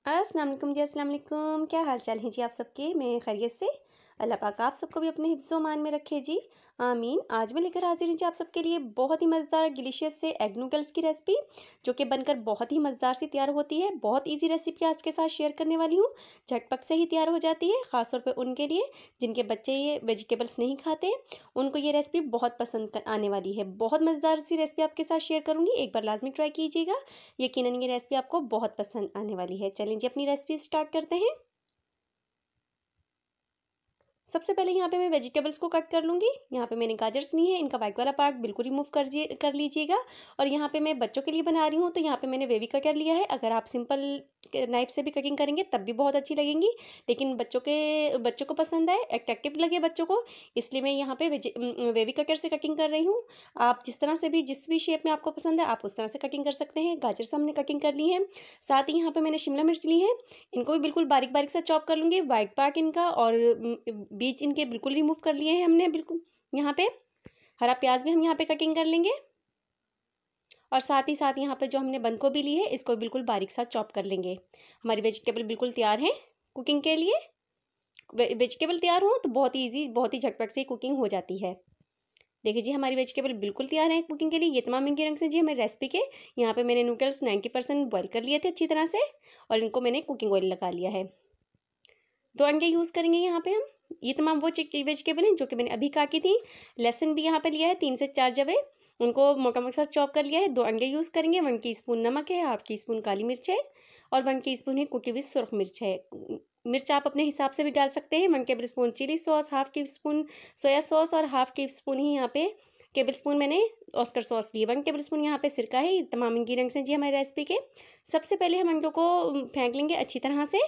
अस्सलाम वालेकुम जी। अस्सलाम वालेकुम। क्या हाल चाल है जी आप सबके? मैं खैरियत से। अल्लाह पाक आप सबको भी अपने हिफ्ज़ मान में रखे जी, आमीन। आज मैं लेकर हाजिर हूँ जी आप सबके लिए बहुत ही मज़ेदार डिलीशियस से एग नूडल्स की रेसिपी, जो कि बनकर बहुत ही मज़ेदार सी तैयार होती है। बहुत ईजी रेसिपी आज के साथ शेयर करने वाली हूँ, झटपट से ही तैयार हो जाती है। ख़ासतौर पर उनके लिए जिनके बच्चे ये वेजिटेबल्स नहीं खाते, उनको ये रेसिपी बहुत पसंद आने वाली है। बहुत मज़ेदार सी रेसिपी आपके साथ शेयर करूँगी, एक बार लाजमी ट्राई कीजिएगा। यकीनन ये रेसिपी आपको बहुत पसंद आने वाली है। चलें जी अपनी रेसिपी स्टार्ट करते हैं। सबसे पहले यहाँ पे मैं वेजिटेबल्स को कट कर लूँगी। यहाँ पे मैंने गाजर्स ली है, इनका वाइट वाला पार्ट बिल्कुल रिमूव कर लीजिएगा। और यहाँ पे मैं बच्चों के लिए बना रही हूँ, तो यहाँ पे मैंने बेबी कटर लिया है। अगर आप सिंपल नाइफ से भी कटिंग करेंगे तब भी बहुत अच्छी लगेंगी, लेकिन बच्चों को पसंद आए, अट्रैक्टिव लगे बच्चों को, इसलिए मैं यहाँ पे बेबी कटर से कटिंग कर रही हूँ। आप जिस तरह से भी जिस भी शेप में आपको पसंद है आप उस तरह से कटिंग कर सकते हैं। गाजर से हमने कटिंग कर ली है। साथ ही यहाँ पे मैंने शिमला मिर्च ली है, इनको भी बिल्कुल बारीक बारीक सा चॉप कर लूँगी। वाइट पार्ट इनका और बीज इनके बिल्कुल रिमूव कर लिए हैं हमने बिल्कुल। यहाँ पे हरा प्याज भी हम यहाँ पे कटिंग कर लेंगे, और साथ ही साथ यहाँ पे जो हमने बंद गोभी ली है इसको बिल्कुल बारीक सा चॉप कर लेंगे। हमारी वेजिटेबल बिल्कुल तैयार है कुकिंग के लिए। वेजिटेबल तैयार हो तो बहुत ही ईजी, बहुत ही झटपट से कुकिंग हो जाती है। देखिए जी हमारी वेजिटेबल बिल्कुल तैयार है कुकिंग के लिए। ये तमाम इंग्रेडिएंट्स हैं जी हमारी रेसिपी के। यहाँ पे मैंने नूडल्स 90% बॉईल कर लिए थे अच्छी तरह से, और इनको मैंने कुकिंग ऑयल लगा लिया है। 2 अंडे यूज़ करेंगे यहाँ पे हम। ये तमाम वो वेजिटेबल हैं जो कि मैंने अभी काटी थी। लहसुन भी यहाँ पे लिया है 3 से 4 जवे, उनको मोटा मोटा चॉप कर लिया है। 2 अंडे यूज़ करेंगे। 1 टीस्पून नमक है, हाफ टी स्पून काली मिर्च है, और 1 टीस्पून ही कुटी हुई सुरख मिर्च है। मिर्च आप अपने हिसाब से भी डाल सकते हैं। 1 tablespoon chilli sauce, half teaspoon soya sauce, और हाफ टी स्पून ही यहाँ पे टेबल स्पून मैंने ऑस्कर सॉस ली है। 1 टेबल स्पून यहाँ पे सिरका है। ये तमाम इंग्रेडिएंट्स हैं जी हमारी रेसिपी के। सबसे पहले हम अंडों को फेंक लेंगे अच्छी तरह से।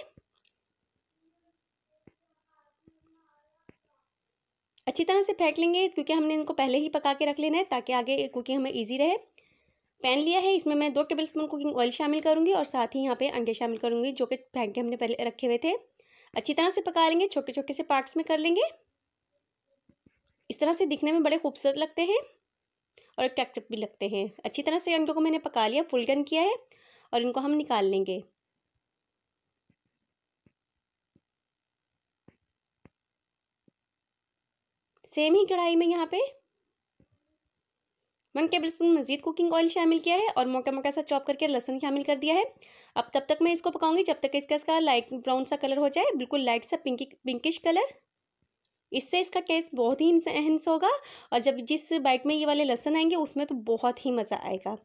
अच्छी तरह से फेंक लेंगे, क्योंकि हमने इनको पहले ही पका के रख लेना है ताकि आगे कुकिंग हमें ईजी रहे। पैन लिया है, इसमें मैं 2 टेबल स्पून कुकिंग ऑयल शामिल करूंगी, और साथ ही यहाँ पे अंडे शामिल करूंगी जो कि फेंक के हमने पहले रखे हुए थे। अच्छी तरह से पका लेंगे, छोटे छोटे से पार्ट्स में कर लेंगे। इस तरह से दिखने में बड़े खूबसूरत लगते हैं और अट्रैक्टिव भी लगते हैं। अच्छी तरह से अंडों को मैंने पका लिया, फुल टर्न किया है, और इनको हम निकाल लेंगे। सेम ही कढ़ाई में यहाँ पे 1 टेबल स्पून मजीद कुकिंग ऑयल शामिल किया है, और मोटा मोटा सा चॉप करके लहसुन शामिल कर दिया है। अब तब तक मैं इसको पकाऊंगी जब तक इसका लाइट ब्राउन सा कलर हो जाए, बिल्कुल लाइट सा पिंकिश कलर। इससे इसका टेस्ट बहुत ही एनहेंस होगा, और जब जिस बाइट में ये वाले लहसुन आएंगे उसमें तो बहुत ही मज़ा आएगा।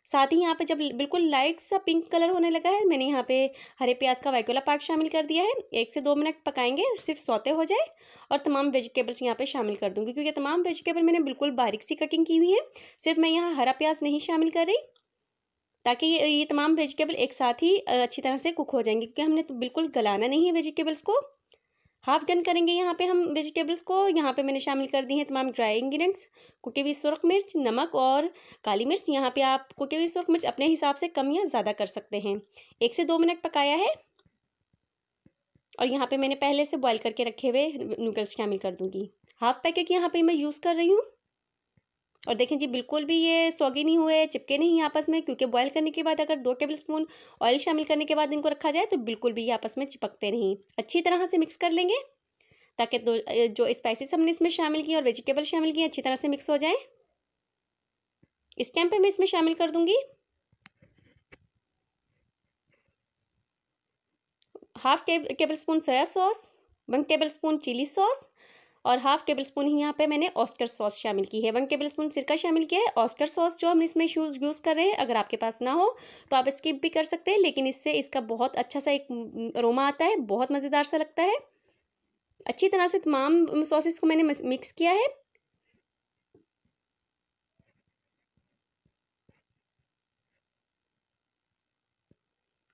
साथ ही यहाँ पे जब बिल्कुल लाइट सा पिंक कलर होने लगा है, मैंने यहाँ पे हरे प्याज का वाइट वाला पार्ट शामिल कर दिया है। 1 से 2 मिनट पकाएंगे, सिर्फ सौते हो जाए, और तमाम वेजिटेबल्स यहाँ पे शामिल कर दूँगी, क्योंकि तमाम वेजिटेबल मैंने बिल्कुल बारीक सी कटिंग की हुई है। सिर्फ मैं यहाँ हरा प्याज नहीं शामिल कर रही, ताकि ये तमाम वेजिटेबल एक साथ ही अच्छी तरह से कुक हो जाएंगे, क्योंकि हमने तो बिल्कुल गलाना नहीं है वेजिटेबल्स को। हाफ डन करेंगे यहाँ पे हम वेजिटेबल्स को। यहाँ पे मैंने शामिल कर दी हैं तमाम ड्राई इंग्रेडिएंट्स, कुटी हुई सुरख मिर्च, नमक और काली मिर्च। यहाँ पे आप कुटी हुई सुरख मिर्च अपने हिसाब से कम या ज़्यादा कर सकते हैं। 1 से 2 मिनट पकाया है, और यहाँ पे मैंने पहले से बॉईल करके रखे हुए नूडल्स शामिल कर दूँगी। हाफ पैकेट यहाँ पे मैं यूज़ कर रही हूँ। और देखें जी बिल्कुल भी ये सौगी नहीं हुए, चिपके नहीं आपस में, क्योंकि बॉईल करने के बाद अगर 2 टेबल स्पून ऑयल शामिल करने के बाद इनको रखा जाए तो बिल्कुल भी ये आपस में चिपकते नहीं। अच्छी तरह से मिक्स कर लेंगे, ताकि जो स्पाइसेस हमने इसमें शामिल किए और वेजिटेबल शामिल किए अच्छी तरह से मिक्स हो जाए। इस टाइम पे मैं इसमें शामिल कर दूंगी half tablespoon soya sauce, 1 tablespoon chilli sauce, और हाफ टेबल स्पून ही यहाँ पे मैंने ऑस्कर सॉस शामिल की है। 1 टेबल स्पून सिरका शामिल किया है। ऑस्कर सॉस जो हम इसमें यूज़ कर रहे हैं, अगर आपके पास ना हो तो आप स्किप भी कर सकते हैं, लेकिन इससे इसका बहुत अच्छा सा एक अरोमा आता है, बहुत मज़ेदार सा लगता है। अच्छी तरह से तमाम सॉसेस को मैंने मिक्स किया है।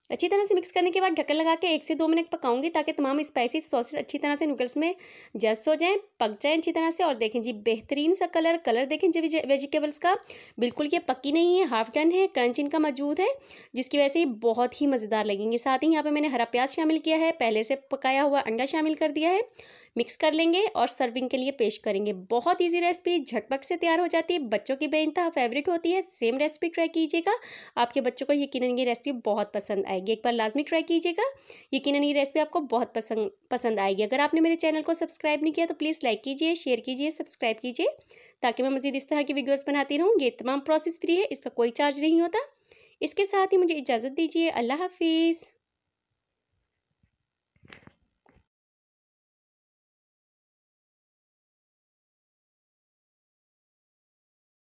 अच्छी तरह से मिक्स करने के बाद ढक्कन लगा के 1 से 2 मिनट पकाऊंगी, ताकि तमाम स्पाइसी सॉसेस अच्छी तरह से नूडल्स में जस्ट हो जाएं, पक जाएं अच्छी तरह से। और देखें जी बेहतरीन सा कलर देखें जी वेजिटेबल्स का, बिल्कुल ये पकी नहीं है, हाफ डन है, क्रंच इनका मौजूद है, जिसकी वजह से ये बहुत ही मज़ेदार लगेंगे। साथ ही यहाँ पे मैंने हरा प्याज शामिल किया है, पहले से पकाया हुआ अंडा शामिल कर दिया है। मिक्स कर लेंगे और सर्विंग के लिए पेश करेंगे। बहुत ईजी रेसिपी, झटपट से तैयार हो जाती है, बच्चों की बेइंतहा फेवरेट होती है। सेम रेसिपी ट्राई कीजिएगा, आपके बच्चों को यकीनन ये रेसिपी बहुत पसंद आएगी। आएगी। एक बार लाजमी ट्राई कीजिएगा, यकीनन ये रेसिपी आपको बहुत पसंद आएगी। अगर आपने मेरे चैनल को सब्सक्राइब नहीं किया तो प्लीज़ लाइक कीजिए, शेयर कीजिए, सब्सक्राइब कीजिए, ताकि मैं मज़ीद इस तरह की वीडियोज़ बनाती रहूँ। ये तमाम प्रोसेस फ्री है, इसका कोई चार्ज नहीं होता। इसके साथ ही मुझे इजाज़त दीजिए। अल्लाह हाफिज़।